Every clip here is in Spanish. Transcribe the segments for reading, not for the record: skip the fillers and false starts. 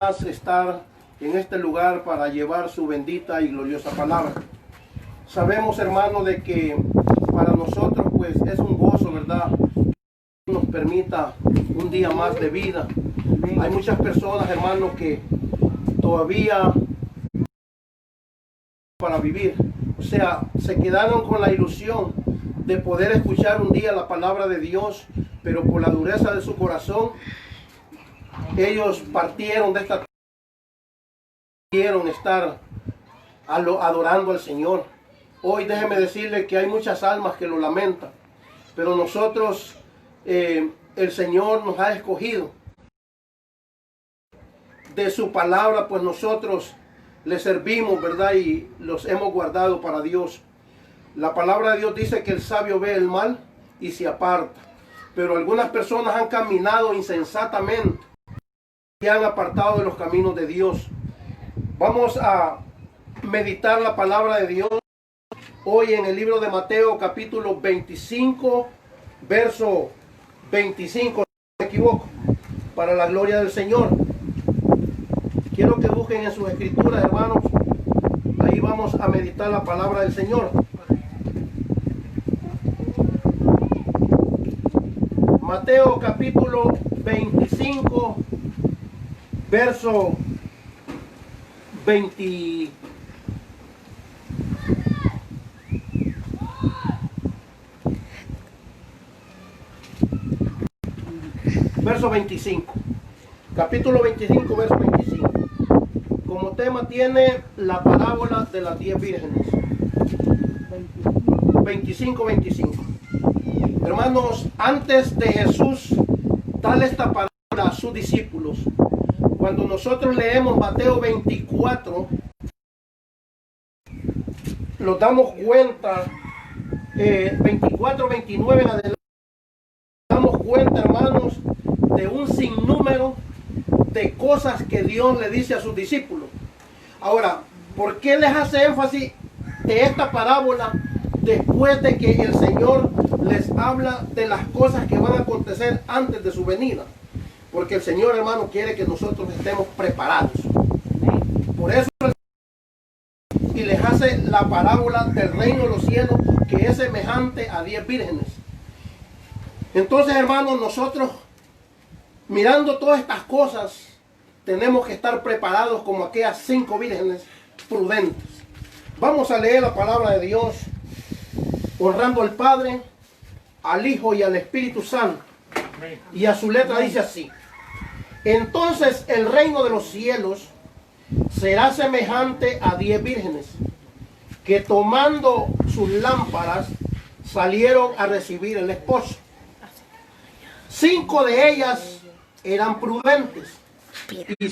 estar en este lugar para llevar su bendita y gloriosa palabra. Sabemos, hermano, de que para nosotros pues es un gozo, ¿verdad? Que nos permita un día más de vida. Hay muchas personas, hermano, que todavía para vivir, o sea, se quedaron con la ilusión de poder escuchar un día la palabra de Dios, pero por la dureza de su corazón ellos partieron de esta tierra, quisieron estar adorando al Señor. Hoy déjeme decirle que hay muchas almas que lo lamentan, pero nosotros, el Señor nos ha escogido de su palabra, pues nosotros le servimos, ¿verdad? Y los hemos guardado para Dios. La palabra de Dios dice que el sabio ve el mal y se aparta, pero algunas personas han caminado insensatamente y han apartado de los caminos de Dios. Vamos a meditar la palabra de Dios hoy en el libro de Mateo, capítulo 25, verso 25, no me equivoco, para la gloria del Señor. Quiero que busquen en sus escrituras, hermanos. Ahí vamos a meditar la palabra del Señor. Mateo capítulo 25, verso 20. Verso 25. Capítulo 25, verso 25. Como tema tiene la parábola de las 10 vírgenes. 25, 25. Hermanos, antes de Jesús darle esta parábola a sus discípulos, cuando nosotros leemos Mateo 24, nos damos cuenta, 24, 29 en adelante, nos damos cuenta, hermanos, de un sinnúmero de cosas que Dios le dice a sus discípulos. Ahora, ¿por qué les hace énfasis de esta parábola después de que el Señor les habla de las cosas que van a acontecer antes de su venida? Porque el Señor, hermano, quiere que nosotros estemos preparados. Por eso, y les hace la parábola del reino de los cielos, que es semejante a 10 vírgenes. Entonces, hermanos, nosotros, mirando todas estas cosas, tenemos que estar preparados como aquellas 5 vírgenes prudentes. Vamos a leer la palabra de Dios, honrando al Padre, al Hijo y al Espíritu Santo. Y a su letra dice así: entonces el reino de los cielos será semejante a 10 vírgenes, que tomando sus lámparas salieron a recibir el esposo. 5 de ellas eran prudentes y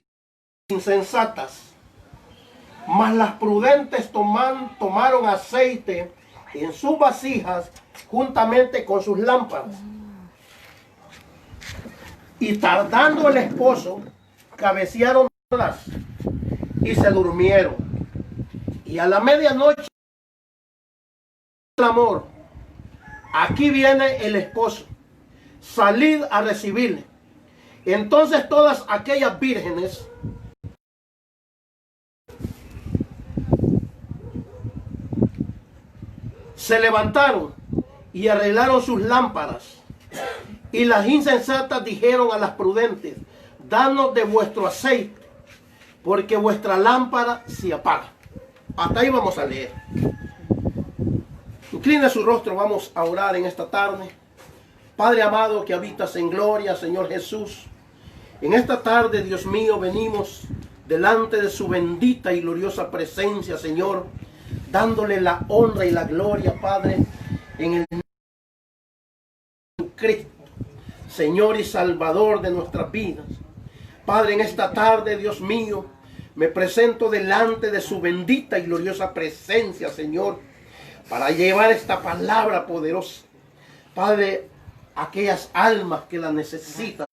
insensatas, mas las prudentes tomaron aceite en sus vasijas juntamente con sus lámparas. Y tardando el esposo, cabecearon todas y se durmieron. Y a la medianoche, el amor, aquí viene el esposo, salid a recibirle. Entonces todas aquellas vírgenes se levantaron y arreglaron sus lámparas. Y las insensatas dijeron a las prudentes: danos de vuestro aceite, porque vuestra lámpara se apaga. Hasta ahí vamos a leer. Inclina su rostro, vamos a orar en esta tarde. Padre amado que habitas en gloria, Señor Jesús, en esta tarde, Dios mío, venimos delante de su bendita y gloriosa presencia, Señor, dándole la honra y la gloria, Padre, en el nombre de Cristo, Señor y Salvador de nuestras vidas. Padre, en esta tarde, Dios mío, me presento delante de su bendita y gloriosa presencia, Señor, para llevar esta palabra poderosa. Padre, aquellas almas que la necesitan.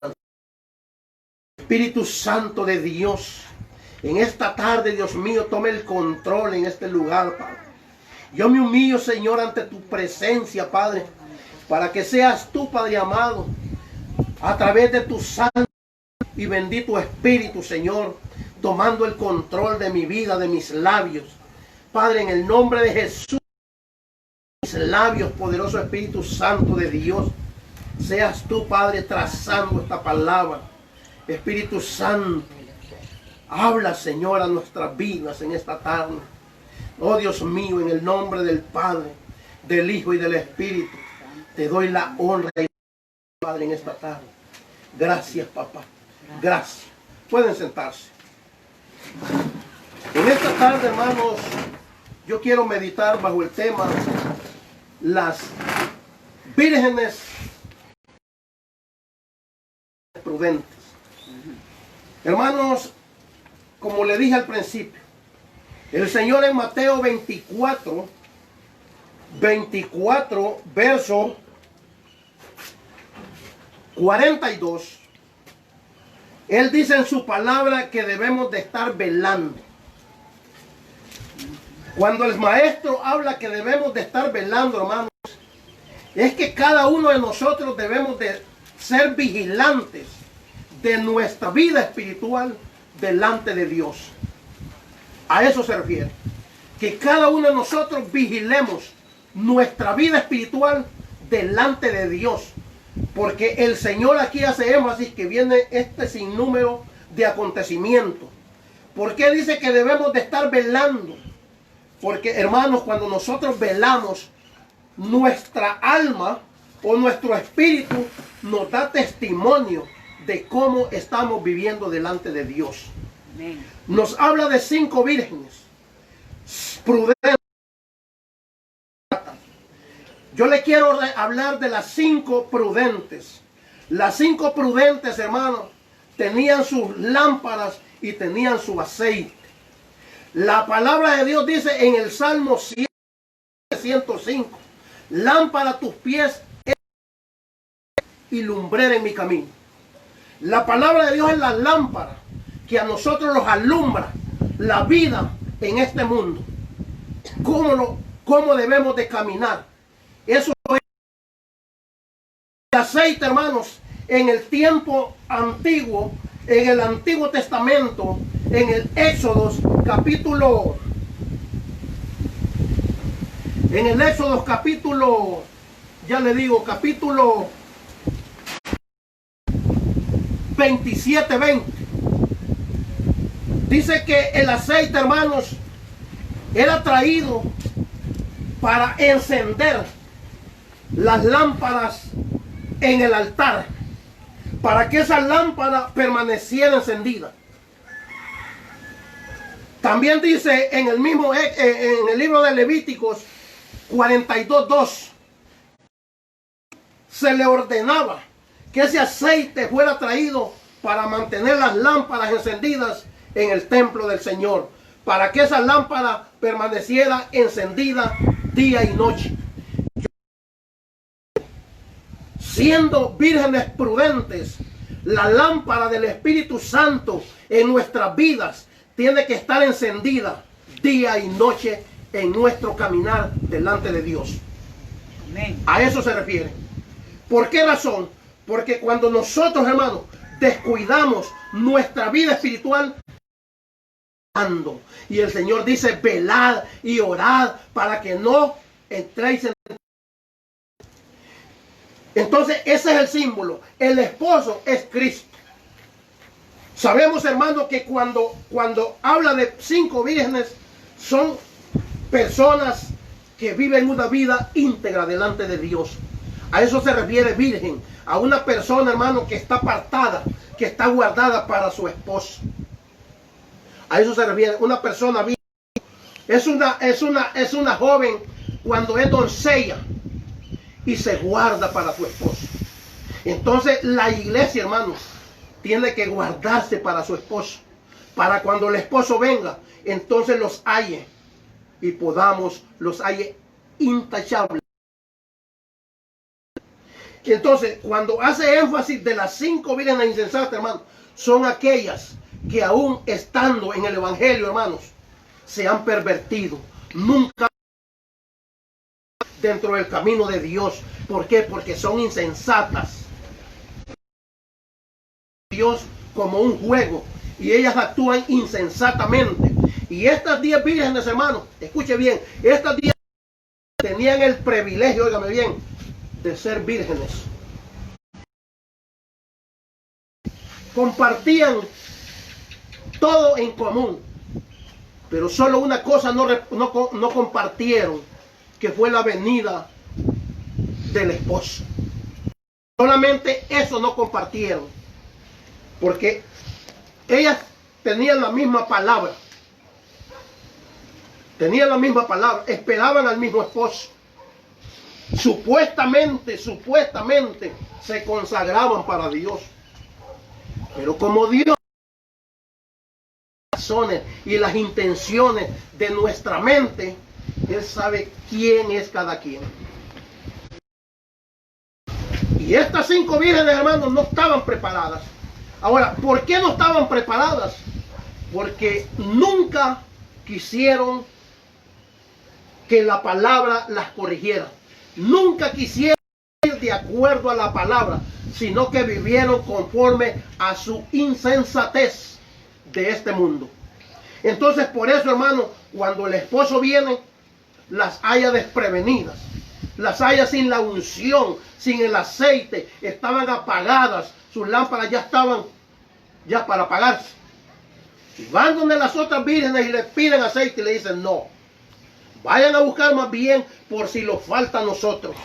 Espíritu Santo de Dios, en esta tarde, Dios mío, tome el control en este lugar, Padre. Yo me humillo, Señor, ante tu presencia, Padre, para que seas tú, Padre amado, a través de tu santo y bendito Espíritu, Señor, tomando el control de mi vida, de mis labios. Padre, en el nombre de Jesús, mis labios, poderoso Espíritu Santo de Dios, seas tú, Padre, trazando esta palabra. Espíritu Santo, habla, Señor, a nuestras vidas en esta tarde. Oh Dios mío, en el nombre del Padre, del Hijo y del Espíritu, te doy la honra y la Padre en esta tarde. Gracias, papá. Gracias. Pueden sentarse. En esta tarde, hermanos, yo quiero meditar bajo el tema las vírgenes prudentes. Hermanos, como le dije al principio, el Señor en Mateo 24, verso 42, Él dice en su palabra que debemos de estar velando. Cuando el maestro habla que debemos de estar velando, hermanos, es que cada uno de nosotros debemos de ser vigilantes de nuestra vida espiritual delante de Dios. A eso se refiere. Que cada uno de nosotros vigilemos nuestra vida espiritual delante de Dios. Porque el Señor aquí hace énfasis que viene este sinnúmero de acontecimientos. ¿Por qué dice que debemos de estar velando? Porque, hermanos, cuando nosotros velamos, nuestra alma o nuestro espíritu nos da testimonio de cómo estamos viviendo delante de Dios. Amén. Nos habla de 5 vírgenes prudentes. Yo le quiero hablar de las 5 prudentes. Las 5 prudentes, hermanos, tenían sus lámparas y tenían su aceite. La palabra de Dios dice en el Salmo 105, lámpara a tus pies y lumbrera en mi camino. La palabra de Dios es la lámpara que a nosotros nos alumbra la vida en este mundo. ¿Cómo debemos de caminar? Eso es el aceite, hermanos, en el tiempo antiguo, en el Antiguo Testamento, en el Éxodo capítulo, ya le digo, capítulo 27-20. Dice que el aceite, hermanos, era traído para encender las lámparas en el altar, para que esa lámpara permaneciera encendida. También dice en el mismo en el libro de Levíticos 42:2, se le ordenaba que ese aceite fuera traído para mantener las lámparas encendidas en el templo del Señor, para que esa lámpara permaneciera encendida día y noche. Siendo vírgenes prudentes, la lámpara del Espíritu Santo en nuestras vidas tiene que estar encendida día y noche en nuestro caminar delante de Dios. Amén. A eso se refiere. ¿Por qué razón? Porque cuando nosotros, hermanos, descuidamos nuestra vida espiritual, y el Señor dice, velad y orad para que no entréis en... Entonces ese es el símbolo. El esposo es Cristo. Sabemos, hermanos, que cuando habla de 5 vírgenes, son personas que viven una vida íntegra delante de Dios. A eso se refiere virgen, a una persona, hermano, que está apartada, que está guardada para su esposo. A eso se refiere una persona virgen. Es una joven cuando es doncella y se guarda para su esposo. Entonces la iglesia, hermanos, tiene que guardarse para su esposo, para cuando el esposo venga, entonces los halle y los halle intachables. Entonces, cuando hace énfasis de las 5 vírgenes insensatas, hermanos, son aquellas que aún estando en el evangelio, hermanos, se han pervertido, nunca dentro del camino de Dios. ¿Por qué? Porque son insensatas. Dios como un juego y ellas actúan insensatamente. Y estas 10 vírgenes, hermanos, escuche bien, estas 10 tenían el privilegio, óigame bien, de ser vírgenes. Compartían todo en común, pero solo una cosa no compartieron, que fue la venida del esposo. Solamente eso no compartieron, porque ellas tenían la misma palabra, esperaban al mismo esposo. Supuestamente se consagraban para Dios, pero como Dios las razones y las intenciones de nuestra mente, Él sabe quién es cada quien. Y estas 5 vírgenes, hermanos, no estaban preparadas. Ahora, ¿por qué no estaban preparadas? Porque nunca quisieron que la palabra las corrigiera. Nunca quisieron ir de acuerdo a la palabra, sino que vivieron conforme a su insensatez de este mundo. Entonces, por eso, hermano, cuando el esposo viene, las halla desprevenidas, las halla sin la unción, sin el aceite, estaban apagadas, sus lámparas ya estaban para apagarse. Y van donde las otras vírgenes y les piden aceite y le dicen no, vayan a buscar más bien por si nos falta a nosotros.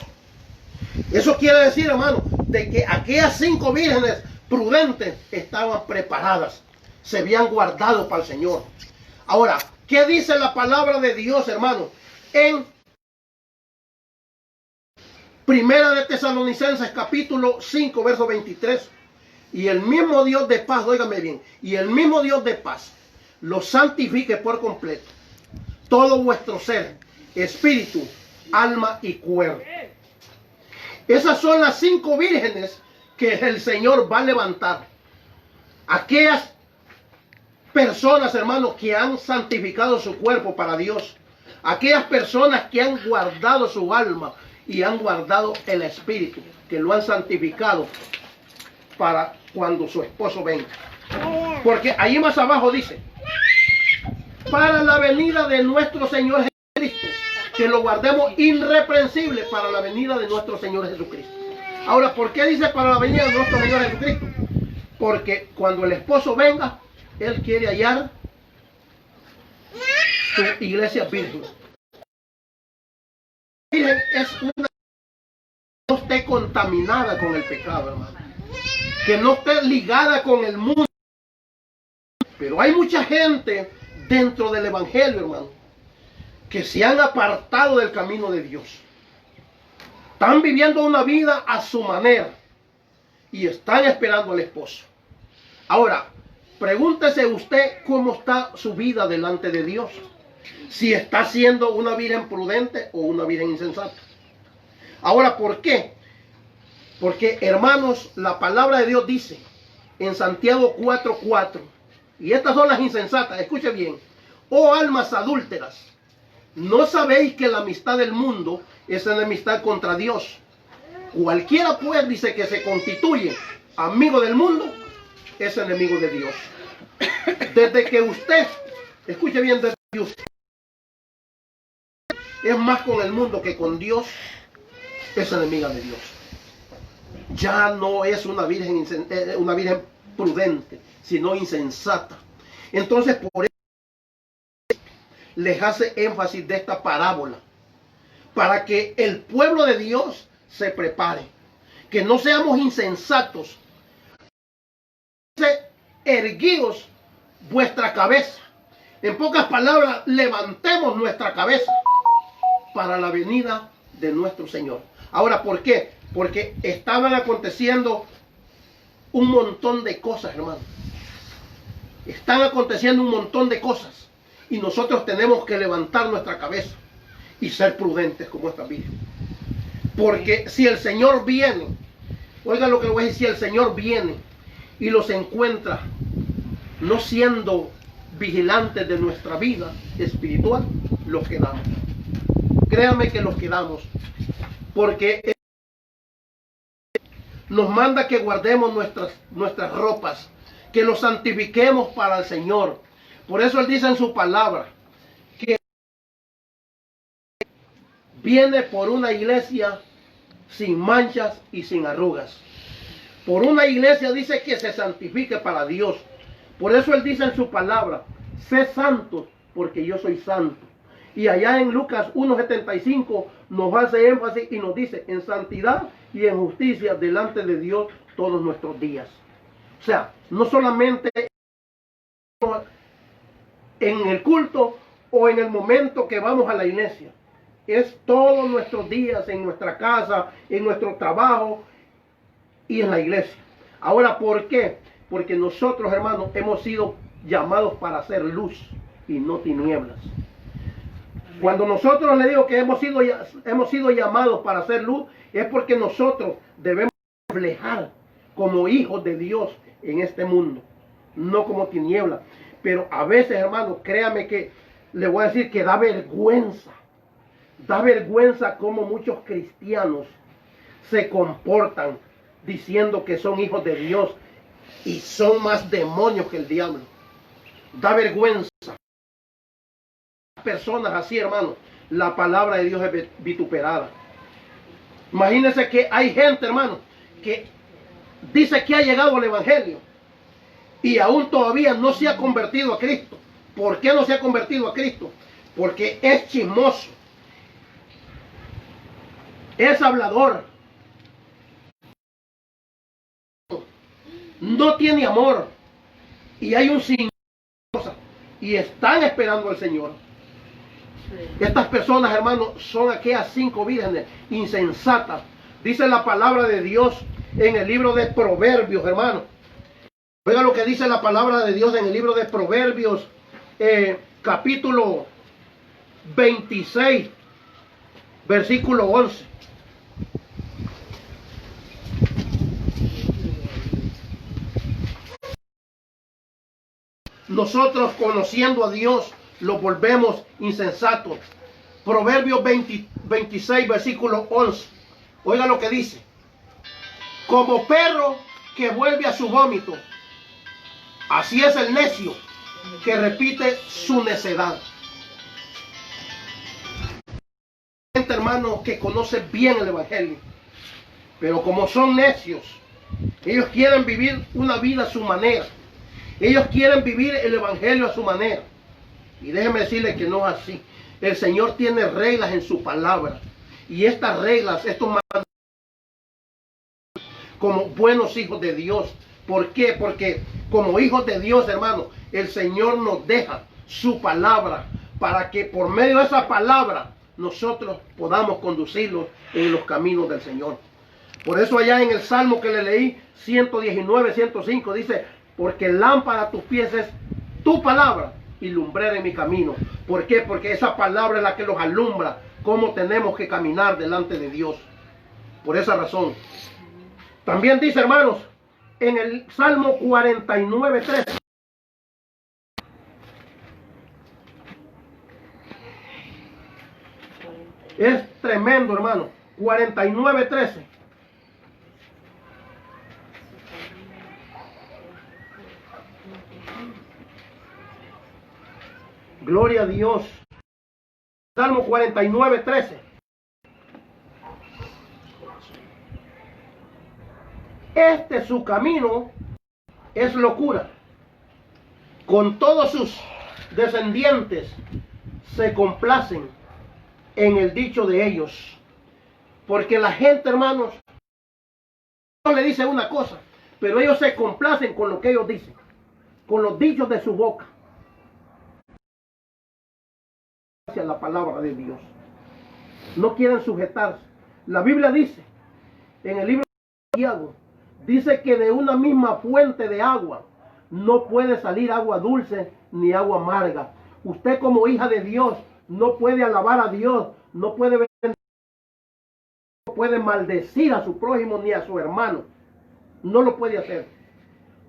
Eso quiere decir, hermano, de que aquellas 5 vírgenes prudentes estaban preparadas, se habían guardado para el Señor. Ahora, ¿qué dice la palabra de Dios, hermano? En Primera de Tesalonicenses capítulo 5, verso 23. Y el mismo Dios de paz, óigame bien, y el mismo Dios de paz los santifique por completo, todo vuestro ser, espíritu, alma y cuerpo. Esas son las 5 vírgenes que el Señor va a levantar. Aquellas personas, hermanos, que han santificado su cuerpo para Dios. Aquellas personas que han guardado su alma y han guardado el espíritu, que lo han santificado para cuando su esposo venga. Porque ahí más abajo dice, para la venida de nuestro Señor Jesucristo, que lo guardemos irreprensible para la venida de nuestro Señor Jesucristo. Ahora, ¿por qué dice para la venida de nuestro Señor Jesucristo? Porque cuando el esposo venga, Él quiere hallar su iglesia virgen. Virgen es una que no esté contaminada con el pecado, hermano, que no esté ligada con el mundo. Pero hay mucha gente dentro del evangelio, hermano, que se han apartado del camino de Dios. Están viviendo una vida a su manera y están esperando al esposo. Ahora, pregúntese usted cómo está su vida delante de Dios. Si está siendo una virgen prudente o una virgen insensata. Ahora, ¿por qué? Porque, hermanos, la palabra de Dios dice en Santiago 4:4, y estas son las insensatas, escuche bien: oh almas adúlteras, ¿no sabéis que la amistad del mundo es enemistad contra Dios? Cualquiera pues, dice, que se constituye amigo del mundo es enemigo de Dios. Desde que usted, escuche bien, desde que usted es más con el mundo que con Dios, es enemiga de Dios. Ya no es una virgen prudente, sino insensata. Entonces, por eso les hace énfasis de esta parábola, para que el pueblo de Dios se prepare, que no seamos insensatos. Erguíos vuestra cabeza. En pocas palabras, levantemos nuestra cabeza para la venida de nuestro Señor. Ahora, ¿por qué? Porque estaban aconteciendo un montón de cosas, hermano. Están aconteciendo un montón de cosas. Y nosotros tenemos que levantar nuestra cabeza y ser prudentes como esta virgen. Porque si el Señor viene, oiga lo que le voy a decir, si el Señor viene y los encuentra no siendo vigilantes de nuestra vida espiritual, los quedamos. Créame que los quedamos. Porque nos manda que guardemos nuestras ropas, que lo santifiquemos para el Señor. Por eso Él dice en su palabra que viene por una iglesia sin manchas y sin arrugas. Por una iglesia dice que se santifique para Dios. Por eso Él dice en su palabra, sé santos porque yo soy santo. Y allá en Lucas 1:75 nos hace énfasis y nos dice, en santidad y en justicia delante de Dios todos nuestros días. O sea, no solamente en el culto o en el momento que vamos a la iglesia. Es todos nuestros días en nuestra casa, en nuestro trabajo y en la iglesia. Ahora, ¿por qué? Porque nosotros, hermanos, hemos sido llamados para hacer luz y no tinieblas. Cuando nosotros le digo que hemos sido llamados para hacer luz, es porque nosotros debemos reflejar como hijos de Dios en este mundo, no como tinieblas. Pero a veces, hermanos, créame que le voy a decir que da vergüenza cómo muchos cristianos se comportan diciendo que son hijos de Dios y son más demonios que el diablo. Da vergüenza. Personas así, hermanos, la palabra de Dios es vituperada. Imagínense que hay gente, hermano, que dice que ha llegado al evangelio y aún todavía no se ha convertido a Cristo. ¿Por qué no se ha convertido a Cristo? Porque es chismoso, es hablador, no tiene amor y hay un sin cosas y están esperando al Señor. Estas personas, hermanos, son aquellas 5 vírgenes insensatas. Dice la palabra de Dios en el libro de Proverbios, hermanos. Oiga lo que dice la palabra de Dios en el libro de Proverbios, capítulo 26, versículo 11. Nosotros, conociendo a Dios, lo volvemos insensatos. Proverbios 26, versículo 11. Oiga lo que dice. Como perro que vuelve a su vómito, así es el necio que repite su necedad. Gente, hermano, que conoce bien el evangelio, pero como son necios, ellos quieren vivir una vida a su manera. Ellos quieren vivir el evangelio a su manera. Y déjeme decirle que no es así. El Señor tiene reglas en su palabra. Y estas reglas, estos mandamientos, como buenos hijos de Dios. ¿Por qué? Porque como hijos de Dios, hermano, el Señor nos deja su palabra para que por medio de esa palabra nosotros podamos conducirlos en los caminos del Señor. Por eso allá en el Salmo que le leí, 119, 105, dice, porque lámpara a tus pies es tu palabra y lumbrera en mi camino. ¿Por qué? Porque esa palabra es la que los alumbra cómo tenemos que caminar delante de Dios. Por esa razón. También dice, hermanos, en el Salmo 49, 13. Es tremendo, hermano. 49, 13. Gloria a Dios. Salmo 49, 13. Su camino es locura. Con todos sus descendientes se complacen en el dicho de ellos. Porque la gente, hermanos, no le dice una cosa, pero ellos se complacen con lo que ellos dicen, con los dichos de su boca. Hacia la palabra de Dios. No quieren sujetarse. La Biblia dice, en el libro de Santiago, dice que de una misma fuente de agua no puede salir agua dulce ni agua amarga. Usted como hija de Dios no puede alabar a Dios, no puede maldecir a su prójimo ni a su hermano. No lo puede hacer.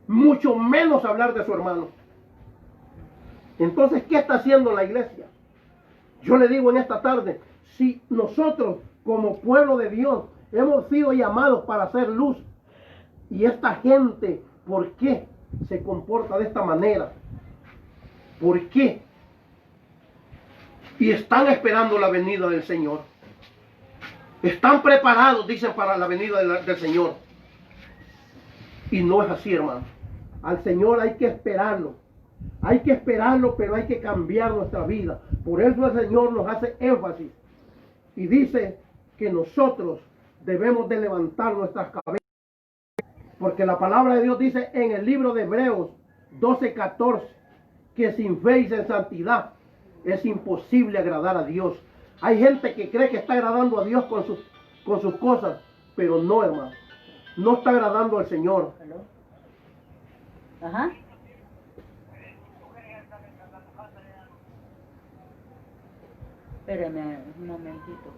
Mucho menos hablar de su hermano. Entonces, ¿qué está haciendo la iglesia? Yo le digo en esta tarde, si nosotros como pueblo de Dios hemos sido llamados para hacer luz, y esta gente, ¿por qué se comporta de esta manera. ¿Por qué? Y están esperando la venida del Señor. Están preparados, dicen, para la venida del Señor. Y no es así, hermano. Al Señor hay que esperarlo. Hay que esperarlo, pero hay que cambiar nuestra vida. Por eso el Señor nos hace énfasis. Y dice que nosotros debemos de levantar nuestras cabezas. Porque la palabra de Dios dice en el libro de Hebreos 12:14 que sin fe y sin santidad es imposible agradar a Dios. Hay gente que cree que está agradando a Dios con sus cosas, pero no, hermano. No está agradando al Señor. Ajá. Espérame un momentito.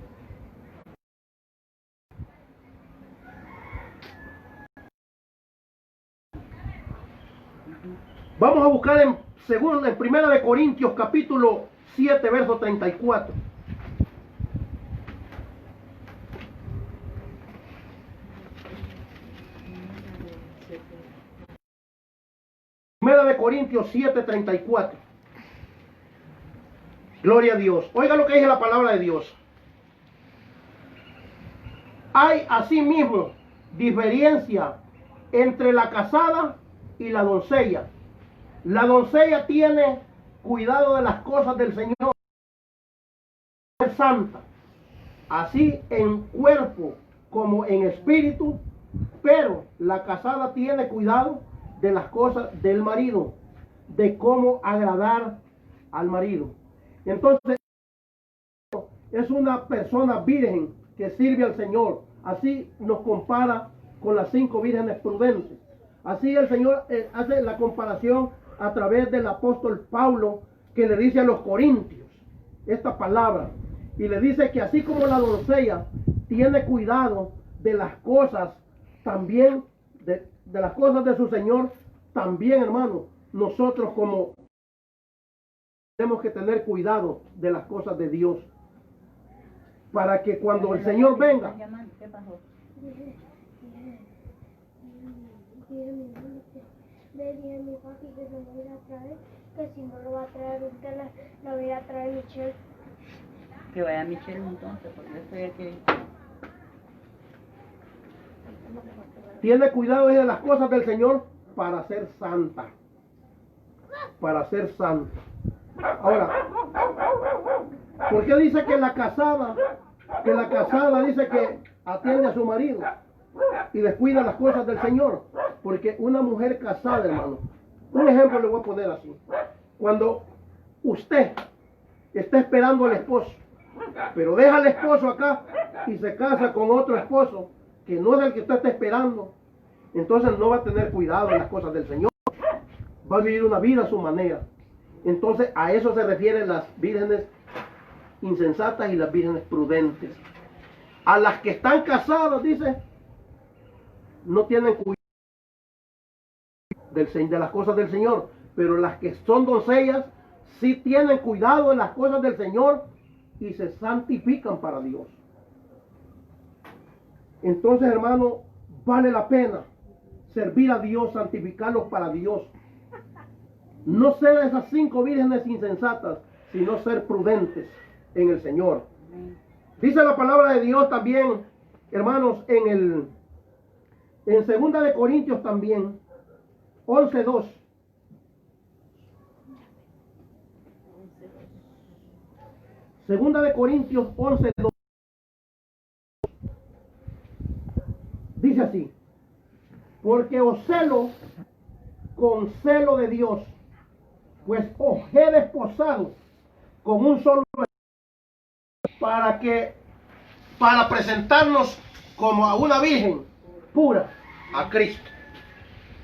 Vamos a buscar en 1 de Corintios capítulo 7, verso 34. Primera de Corintios 7:34. Gloria a Dios. Oiga lo que dice la palabra de Dios. Hay asimismo diferencia entre la casada y la doncella. La doncella tiene cuidado de las cosas del Señor, es santa, así en cuerpo como en espíritu, pero la casada tiene cuidado de las cosas del marido, de cómo agradar al marido. Entonces, es una persona virgen que sirve al Señor. Así nos compara con las 5 vírgenes prudentes. Así el Señor hace la comparación a través del apóstol Pablo, que le dice a los corintios esta palabra. Y le dice que así como la doncella tiene cuidado de las cosas, también de las cosas de su Señor, también, hermano, nosotros como tenemos que tener cuidado de las cosas de Dios, para que cuando el Señor venga, ¿Qué pasó? Le dije a mi papi que se lo voy a traer, que si no lo va a traer usted, la voy a traer Michelle. Que vaya Michelle entonces, porque yo soy el que... tiene cuidado de las cosas del Señor para ser santa. Para ser santa. Ahora, ¿por qué dice que la casada dice que atiende a su marido y descuida las cosas del Señor? Porque una mujer casada, hermano, un ejemplo le voy a poner así. Cuando usted está esperando al esposo, pero deja al esposo acá y se casa con otro esposo que no es el que usted está esperando, entonces no va a tener cuidado en las cosas del Señor. Va a vivir una vida a su manera. Entonces a eso se refieren las vírgenes insensatas y las vírgenes prudentes. A las que están casadas, dice, no tienen cuidado de las cosas del Señor, pero las que son doncellas sí tienen cuidado de las cosas del Señor y se santifican para Dios. Entonces, hermano, vale la pena servir a Dios, santificarlos para Dios. No ser esas 5 vírgenes insensatas, sino ser prudentes en el Señor. Dice la palabra de Dios también, hermanos, en 2 de Corintios también, 11:2. Segunda de Corintios 11:2. Dice así: porque os celo con celo de Dios, pues os he desposado con un solo para presentarnos como a una virgen pura a Cristo.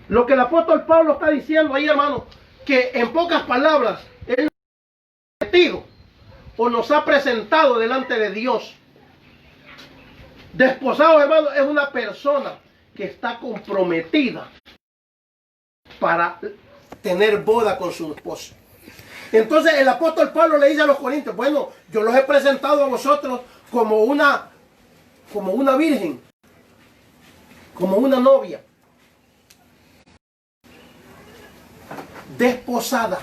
Lo que el apóstol Pablo está diciendo ahí, hermano, que en pocas palabras él nos ha metido o nos ha presentado delante de Dios. Desposado, hermano, es una persona que está comprometida para tener boda con su esposo. Entonces el apóstol Pablo le dice a los corintios: bueno, yo los he presentado a vosotros como una virgen, como una novia. desposada.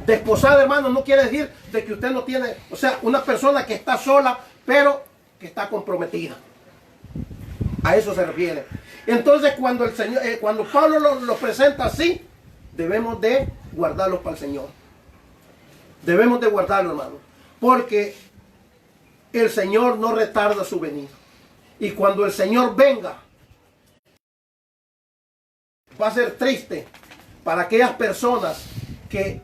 Desposada, hermano, no quiere decir de que usted no tiene, o sea, una persona que está sola, pero que está comprometida. A eso se refiere. Entonces, cuando el Señor, cuando Pablo lo presenta así, debemos de guardarlos para el Señor. Debemos de guardarlo, hermano, porque el Señor no retarda su venida. Y cuando el Señor venga, va a ser triste para aquellas personas que,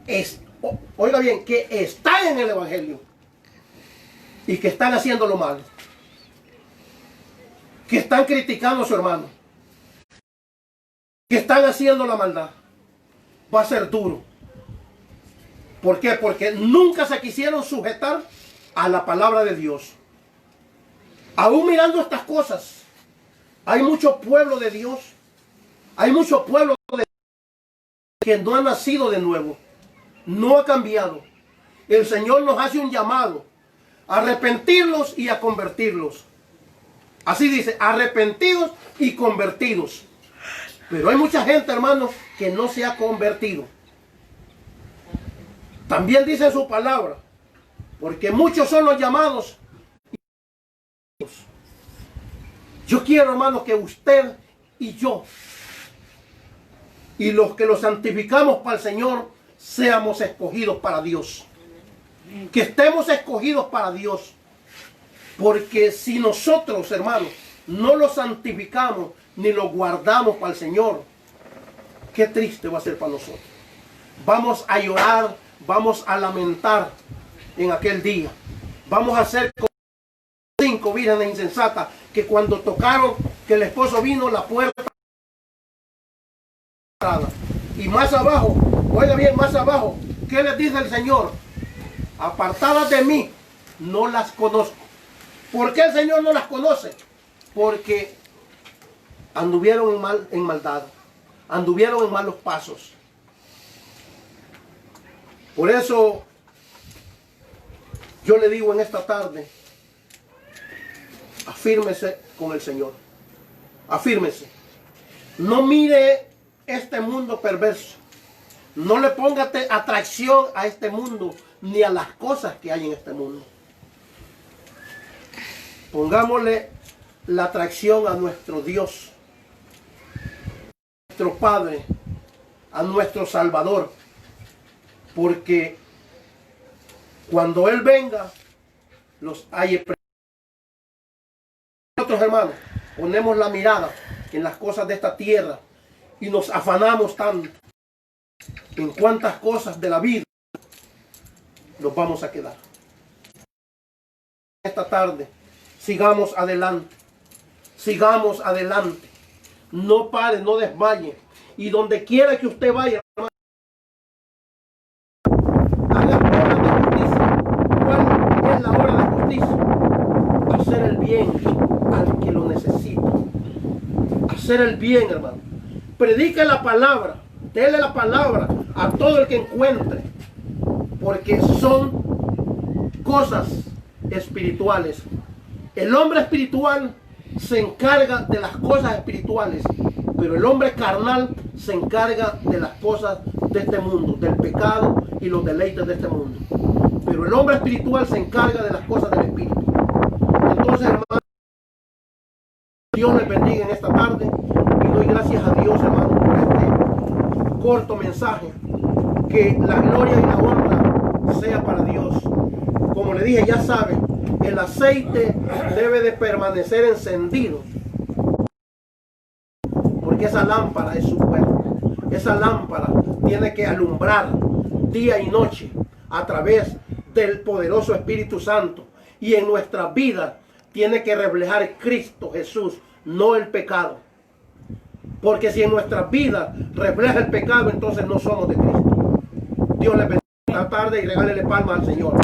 oiga bien, que están en el Evangelio y que están haciendo lo malo, que están criticando a su hermano, que están haciendo la maldad. Va a ser duro. ¿Por qué? Porque nunca se quisieron sujetar a la palabra de Dios. Aún mirando estas cosas, hay mucho pueblo de Dios, hay mucho pueblo que no ha nacido de nuevo, no ha cambiado. El Señor nos hace un llamado a arrepentirlos y a convertirlos. Así dice, arrepentidos y convertidos. Pero hay mucha gente, hermanos, que no se ha convertido. También dice su palabra, porque muchos son los llamados. Yo quiero, hermanos, que usted y yo, y los que los santificamos para el Señor, seamos escogidos para Dios. Que estemos escogidos para Dios. Porque si nosotros, hermanos, no los santificamos ni los guardamos para el Señor, qué triste va a ser para nosotros. Vamos a llorar, vamos a lamentar en aquel día. Vamos a ser como 5 vírgenes insensatas que cuando tocaron que el esposo vino, la puerta. Y más abajo, oiga bien, más abajo, ¿qué les dice el Señor? Apartadas de mí, no las conozco. ¿Por qué el Señor no las conoce? Porque anduvieron en maldad, anduvieron en malos pasos. Por eso yo le digo en esta tarde, afírmese con el Señor, afírmese. No mire este mundo perverso, no le ponga atracción a este mundo ni a las cosas que hay en este mundo. Pongámosle la atracción a nuestro Dios, a nuestro Padre, a nuestro Salvador, porque cuando Él venga, los halle. Nosotros, hermanos, ponemos la mirada en las cosas de esta tierra y nos afanamos tanto en cuántas cosas de la vida nos vamos a quedar. Esta tarde, sigamos adelante, sigamos adelante. No pare, no desmaye. Y donde quiera que usted vaya, hermano, haga obras de justicia. ¿Cuál es la obra de justicia? Hacer el bien al que lo necesita. Hacer el bien, hermano. Predique la palabra, dele la palabra a todo el que encuentre, porque son cosas espirituales. El hombre espiritual se encarga de las cosas espirituales, pero el hombre carnal se encarga de las cosas de este mundo, del pecado y los deleites de este mundo. Pero el hombre espiritual se encarga de las cosas del espíritu. Entonces, hermano, Dios les bendiga en esta tarde y doy gracias a Dios, hermano, por este corto mensaje. Que la gloria y la honra sea para Dios. Como le dije, ya saben, el aceite debe de permanecer encendido, porque esa lámpara es su cuerpo. Esa lámpara tiene que alumbrar día y noche a través del poderoso Espíritu Santo, y en nuestra vida tiene que reflejar Cristo Jesús, no el pecado. Porque si en nuestra vida refleja el pecado, entonces no somos de Cristo. Dios les bendiga esta tarde y regálele palmas al Señor.